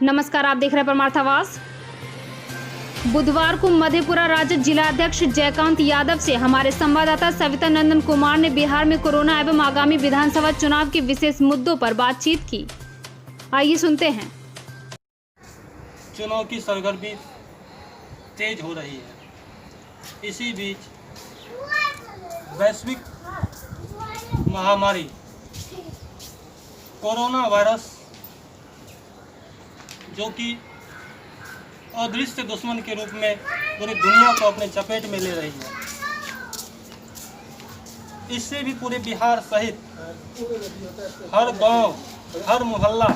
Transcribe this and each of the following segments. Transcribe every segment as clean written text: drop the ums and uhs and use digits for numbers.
नमस्कार, आप देख रहे हैं परमार्थावास। बुधवार को मधेपुरा राजद जिला अध्यक्ष जयकांत यादव से हमारे संवाददाता सविता नंदन कुमार ने बिहार में कोरोना एवं आगामी विधानसभा चुनाव के विशेष मुद्दों पर बातचीत की। आइए सुनते हैं। चुनाव की सरगर्मी तेज हो रही है। इसी बीच वैश्विक महामारी कोरोना वायरस, जो कि अदृश्य दुश्मन के रूप में पूरी दुनिया को अपने चपेट में ले रही है, इससे भी पूरे बिहार सहित हर गांव, हर मोहल्ला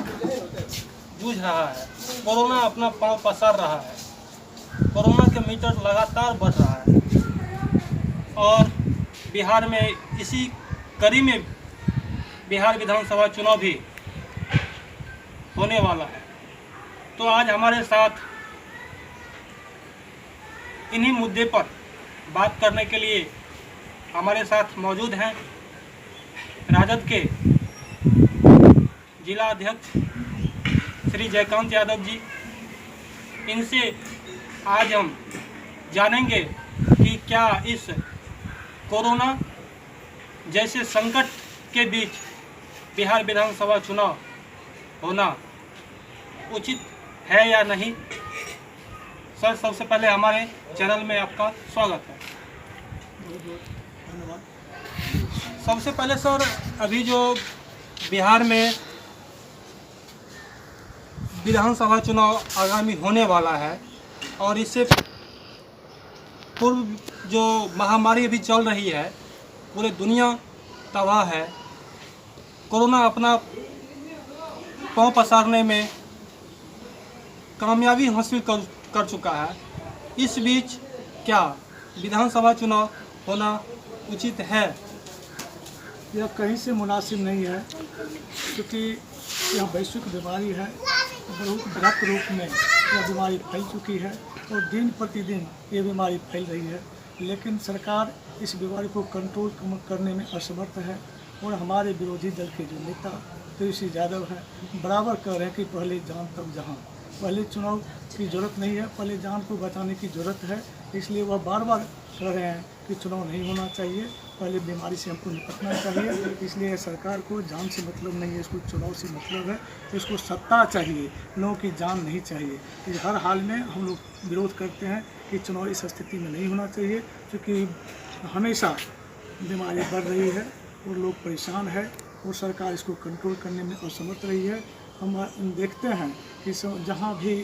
जूझ रहा है। कोरोना अपना पांव पसार रहा है। कोरोना के मीटर लगातार बढ़ रहा है और बिहार में इसी कड़ी में बिहार विधानसभा चुनाव भी होने वाला है। तो आज हमारे साथ इन्हीं मुद्दे पर बात करने के लिए हमारे साथ मौजूद हैं राजद के जिला अध्यक्ष श्री जयकांत यादव जी। इनसे आज हम जानेंगे कि क्या इस कोरोना जैसे संकट के बीच बिहार विधानसभा चुनाव होना उचित है या नहीं। सर, सबसे पहले हमारे चैनल में आपका स्वागत है। धन्यवाद। सबसे पहले सर, अभी जो बिहार में विधानसभा चुनाव आगामी होने वाला है और इससे पूर्व जो महामारी अभी चल रही है, पूरे दुनिया तबाह है। कोरोना अपना पांव पसारने में कामयाबी हासिल कर चुका है। इस बीच क्या विधानसभा चुनाव होना उचित है? यह कहीं से मुनासिब नहीं है, क्योंकि यह वैश्विक बीमारी है। बहुत व्यापक रूप में यह बीमारी फैल चुकी है और दिन प्रतिदिन ये बीमारी फैल रही है, लेकिन सरकार इस बीमारी को कंट्रोल करने में असमर्थ है। और हमारे विरोधी दल के जो नेता तेजस्वी यादव हैं, बराबर कह रहे हैं कि पहले जान तब जहां। पहले चुनाव की ज़रूरत नहीं है, पहले जान को बचाने की ज़रूरत है। इसलिए वह बार बार कह रहे हैं कि चुनाव नहीं होना चाहिए, पहले बीमारी से हमको निपटना चाहिए। इसलिए सरकार को जान से मतलब नहीं है, इसको चुनाव से मतलब है। इसको सत्ता चाहिए, लोगों की जान नहीं चाहिए। इस हर हाल में हम लोग विरोध करते हैं कि चुनाव इस स्थिति में नहीं होना चाहिए, क्योंकि हमेशा बीमारी बढ़ रही है और लोग परेशान है और सरकार इसको कंट्रोल करने में असमर्थ रही है। हम देखते हैं कि जहाँ भी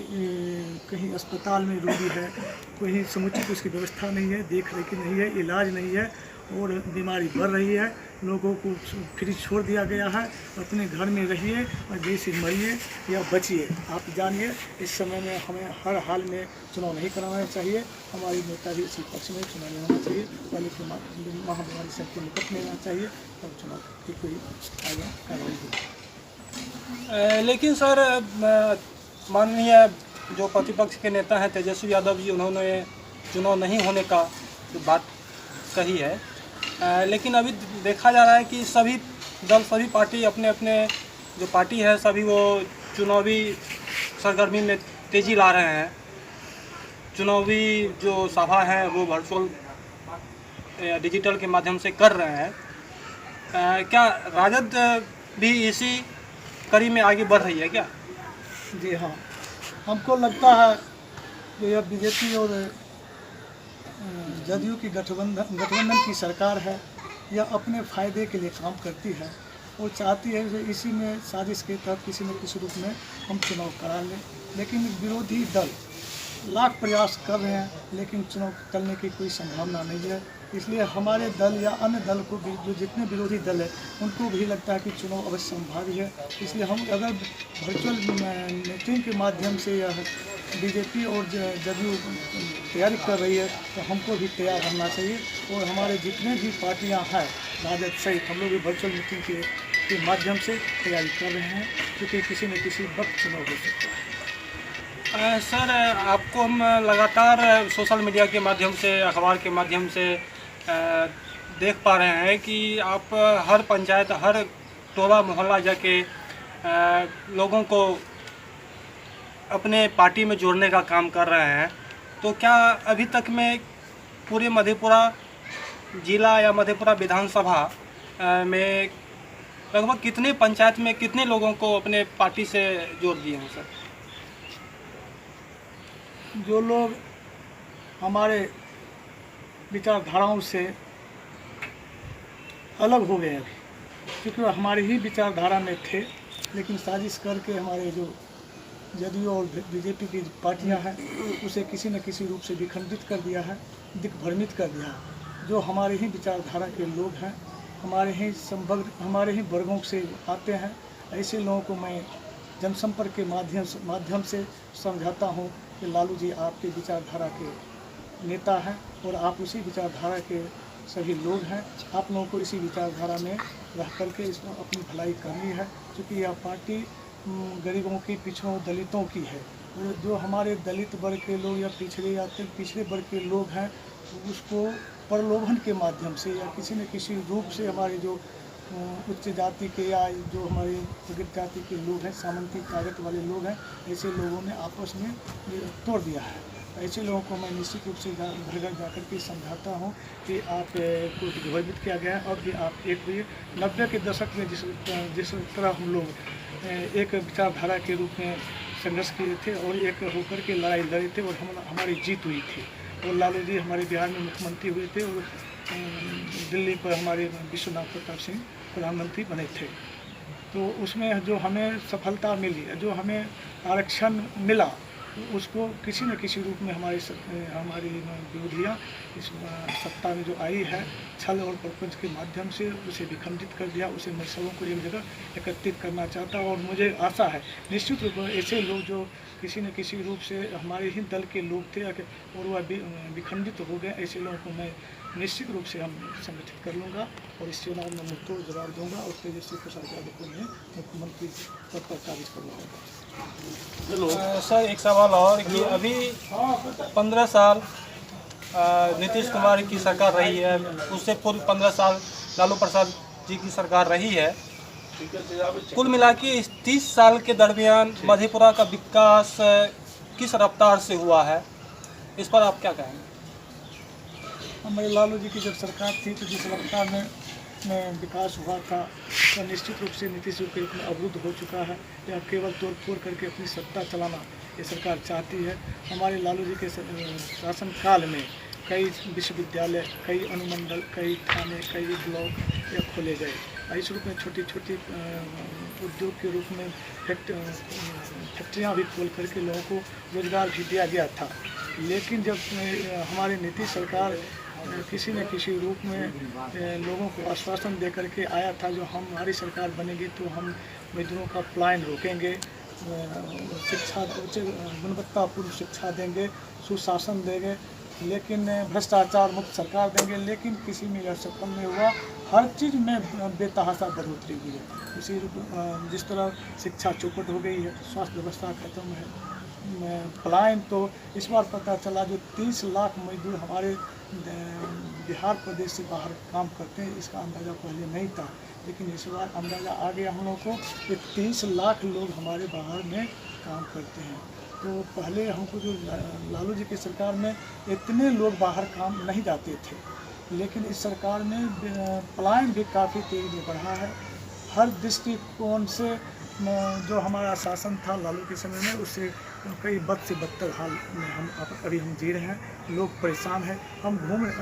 कहीं अस्पताल में रोगी है, कहीं समुचित उसकी व्यवस्था नहीं है, देख रेख नहीं है, इलाज नहीं है और बीमारी बढ़ रही है। लोगों को फ्री छोड़ दिया गया है, अपने घर में रहिए और जैसे मरिए या बचिए। आप जानिए, इस समय में हमें हर हाल में चुनाव नहीं कराना चाहिए। हमारी नेता भी इसी पक्ष में चुनाव नहीं होना चाहिए, पहले महामारी से हमको निपट लेना चाहिए, तब चुनाव की कोई आगे कार्रवाई होगी। लेकिन सर, माननीय जो प्रतिपक्ष के नेता हैं तेजस्वी यादव जी, उन्होंने चुनाव नहीं होने का बात कही है। लेकिन अभी देखा जा रहा है कि सभी दल, सभी पार्टी अपने अपने जो पार्टी है, सभी वो चुनावी सरगर्मी में तेज़ी ला रहे हैं। चुनावी जो सभा है वो वर्चुअल डिजिटल के माध्यम से कर रहे हैं। क्या राजद भी इसी कड़ी में आगे बढ़ रही है क्या? जी हाँ, हमको लगता है कि यह बीजेपी और जदयू की गठबंधन की सरकार है। यह अपने फ़ायदे के लिए काम करती है और चाहती है कि इसी में साजिश के तहत किसी न किसी रूप में हम चुनाव करा लें। लेकिन विरोधी दल लाख प्रयास कर रहे हैं, लेकिन चुनाव टलने की कोई संभावना नहीं है। इसलिए हमारे दल या अन्य दल को भी, जो जितने विरोधी दल हैं, उनको भी लगता है कि चुनाव अवश्य संभाव्य है। इसलिए हम अगर वर्चुअल मीटिंग के माध्यम से या बीजेपी और जदयू तैयारी कर रही है, तो हमको भी तैयार रहना चाहिए। और हमारे जितने भी पार्टियां हैं राजद सहित, हम लोग भी वर्चुअल मीटिंग के माध्यम से तैयारी कर रहे हैं, क्योंकि किसी न किसी वक्त चुनाव हो सकता है। सर, आपको हम लगातार सोशल मीडिया के माध्यम से, अखबार के माध्यम से देख पा रहे हैं कि आप हर पंचायत, हर टोला मोहल्ला जाके लोगों को अपने पार्टी में जोड़ने का काम कर रहे हैं, तो क्या अभी तक में पूरे मधेपुरा जिला या मधेपुरा विधानसभा में लगभग कितने पंचायत में कितने लोगों को अपने पार्टी से जोड़ दिए हैं सर? जो लोग हमारे विचारधाराओं से अलग हो गए अभी, क्योंकि वो हमारे ही विचारधारा में थे, लेकिन साजिश करके हमारे जो जदयू और बीजेपी की पार्टियां हैं उसे किसी न किसी रूप से विखंडित कर दिया है, दिग्भ्रमित कर दिया है। जो हमारे ही विचारधारा के लोग हैं, हमारे ही वर्गों से आते हैं, ऐसे लोगों को मैं जनसंपर्क के माध्यम से समझाता हूं कि लालू जी आपके विचारधारा के नेता हैं और आप उसी विचारधारा के सभी लोग हैं। आप लोगों को इसी विचारधारा में रह करके इसमें अपनी भलाई करनी है, क्योंकि यह पार्टी गरीबों की, पिछड़ों, दलितों की है। और जो हमारे दलित वर्ग के लोग या पिछड़े वर्ग के लोग हैं, उसको प्रलोभन के माध्यम से या किसी न किसी रूप से हमारे जो उच्च जाति के या जो हमारे प्रगत जाति के लोग हैं, सामंती ताकत वाले लोग हैं, ऐसे लोगों ने आपस में तोड़ दिया है। ऐसे लोगों को मैं निश्चित रूप से घर घर जाकर के समझाता हूँ कि आप को विभजित किया गया है और भी आप एक हुए। 90 के दशक में जिस तरह हम लोग एक विचारधारा के रूप में संघर्ष किए थे और एक होकर के लड़ाई लड़े थे और हमारी जीत हुई थी, और लालू जी हमारे बिहार में मुख्यमंत्री हुए थे और दिल्ली पर हमारे विश्वनाथ प्रताप सिंह प्रधानमंत्री बने थे। तो उसमें जो हमें सफलता मिली, जो हमें आरक्षण मिला, उसको किसी न किसी रूप में हमारी विरोधियाँ इस सत्ता में जो आई है, छल और प्रपंच के माध्यम से उसे विखंडित कर दिया। उसे मैं सबों को एक जगह एकत्रित करना चाहता हूँ और मुझे आशा है निश्चित रूप में ऐसे लोग जो किसी न किसी रूप से हमारे ही दल के लोग थे और वह विखंडित हो गए, ऐसे लोगों को मैं निश्चित रूप से हम संगठित कर लूँगा और इस चुनाव में मुझको जवाब दूंगा और तेजस्वी प्रसाद यादव को मैं मुख्यमंत्री पद पर काबिज करवाऊँगा। सर एक सवाल और कि अभी 15 साल नीतीश कुमार की सरकार रही है, उससे पूर्व 15 साल लालू प्रसाद जी की सरकार रही है। कुल मिला के इस 30 साल के दरमियान मधेपुरा का विकास किस रफ्तार से हुआ है, इस पर आप क्या कहेंगे? हमारे लालू जी की जब सरकार थी तो जिस रफ्तार में विकास हुआ था, तो निश्चित रूप से नीतीश जी के रूप में अवरुद्ध हो चुका है। या केवल तोड़फोड़ करके अपनी सत्ता चलाना ये सरकार चाहती है। हमारे लालू जी के शासनकाल में कई विश्वविद्यालय, कई अनुमंडल, कई थाने, कई ब्लॉक या खोले गए। इस रूप में छोटी छोटी उद्योग के रूप में फैक्ट्रियाँ भी खोल करके लोगों को रोजगार भी दिया गया था। लेकिन जब हमारी नीतीश सरकार किसी न किसी रूप में लोगों को आश्वासन दे करके आया था, जो हमारी सरकार बनेगी तो हम मजदूरों का पलायन रोकेंगे, शिक्षा, उच्च गुणवत्तापूर्ण शिक्षा देंगे, सुशासन देंगे, लेकिन भ्रष्टाचार मुक्त सरकार देंगे, लेकिन किसी में यह सफल नहीं हुआ। हर चीज़ में बेतहाशा बढ़ोतरी हुई है। इसी जिस तरह शिक्षा चौपट हो गई है, स्वास्थ्य व्यवस्था खत्म है, पलायन तो इस बार पता चला जो 30 लाख मजदूर हमारे बिहार प्रदेश से बाहर काम करते हैं, इसका अंदाज़ा पहले नहीं था, लेकिन इस बार अंदाज़ा आ गया हम लोग को कि 30 लाख लोग हमारे बाहर में काम करते हैं। तो पहले हमको जो लालू जी की सरकार में इतने लोग बाहर काम नहीं जाते थे, लेकिन इस सरकार में पलायन भी काफ़ी तेज़ी में बढ़ा है। हर दृष्टिकोण से जो हमारा शासन था लालू के समय में, उससे कई बद से बदतर हाल में हम जी रहे हैं। लोग परेशान हैं। हम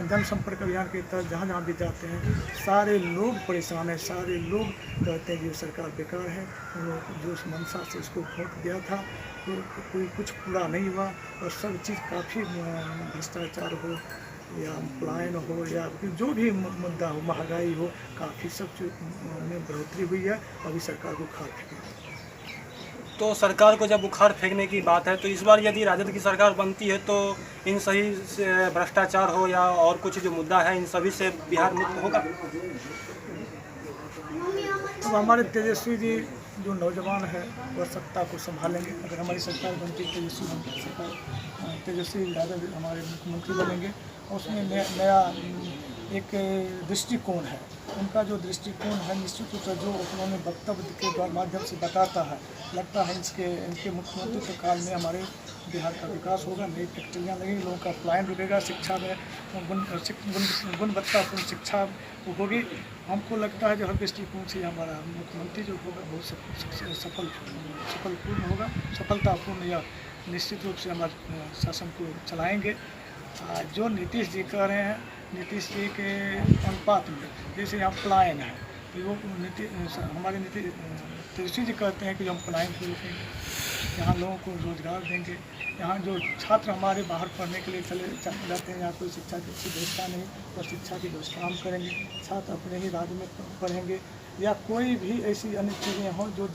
जनसंपर्क अभियान के तहत जहाँ जहाँ भी जाते हैं, सारे लोग परेशान हैं। सारे लोग कहते हैं कि ये सरकार बेकार है, जो उस मंशा से इसको वोट दिया था तो कोई कुछ पूरा नहीं हुआ और सब चीज़ काफ़ी भ्रष्टाचार हो या पलायन हो या जो भी मुद्दा हो, महंगाई हो, काफ़ी सब चीज़ में बढ़ोतरी हुई है। अभी सरकार को उखाड़ फेंकी। तो सरकार को जब उखाड़ फेंकने की बात है, तो इस बार यदि राजद की सरकार बनती है तो इन सही से भ्रष्टाचार हो या और कुछ जो मुद्दा है, इन सभी से बिहार मुक्त होगा। तो हमारे तेजस्वी जी जो नौजवान है वह सत्ता को संभालेंगे। अगर हमारी सरकार बनती है, तेजस्वी यादव हमारे मुख्यमंत्री बनेंगे और उसमें नया एक दृष्टिकोण है उनका जो दृष्टिकोण है निश्चित रूप से जो उन्होंने वक्तव्य के माध्यम से बताता है, लगता है इनके मुख्यमंत्री काल में हमारे बिहार का विकास होगा, नई फैक्ट्रियाँ लगेंगी, लोगों का पलायन रुकेगा, शिक्षा में गुणवत्तापूर्ण शिक्षा होगी। हमको लगता है जो हर दृष्टिकोण से हमारा मुख्यमंत्री जो होगा बहुत सफलपूर्ण होगा, सफलतापूर्ण या निश्चित रूप से हमारे शासन को चलाएंगे। जो नीतीश जी कह रहे हैं, नीतीश जी के अनुपात में जैसे यहाँ पलायन है, तो वो हमारे तेजस्वी जी कहते हैं कि हम पलायन को रोकेंगे, यहाँ लोगों को रोजगार देंगे, यहाँ जो छात्र हमारे बाहर पढ़ने के लिए चले जाते हैं, यहाँ कोई शिक्षा की अच्छी व्यवस्था नहीं, और शिक्षा की व्यवस्था हम करेंगे, छात्र अपने ही राज्य में पढ़ेंगे, या कोई भी ऐसी अन्य चीज़ें हों जो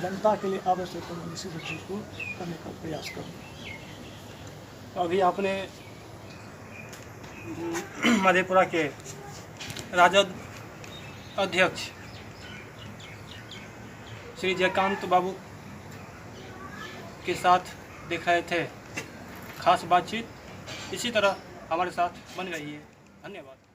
जनता के लिए आवश्यक हो, निश्चित रूप से उसको करने का प्रयास करूँगा। अभी आपने मधेपुरा के राजद अध्यक्ष श्री जयकांत बाबू के साथ देख रहे थे खास बातचीत। इसी तरह हमारे साथ बन रही है। धन्यवाद।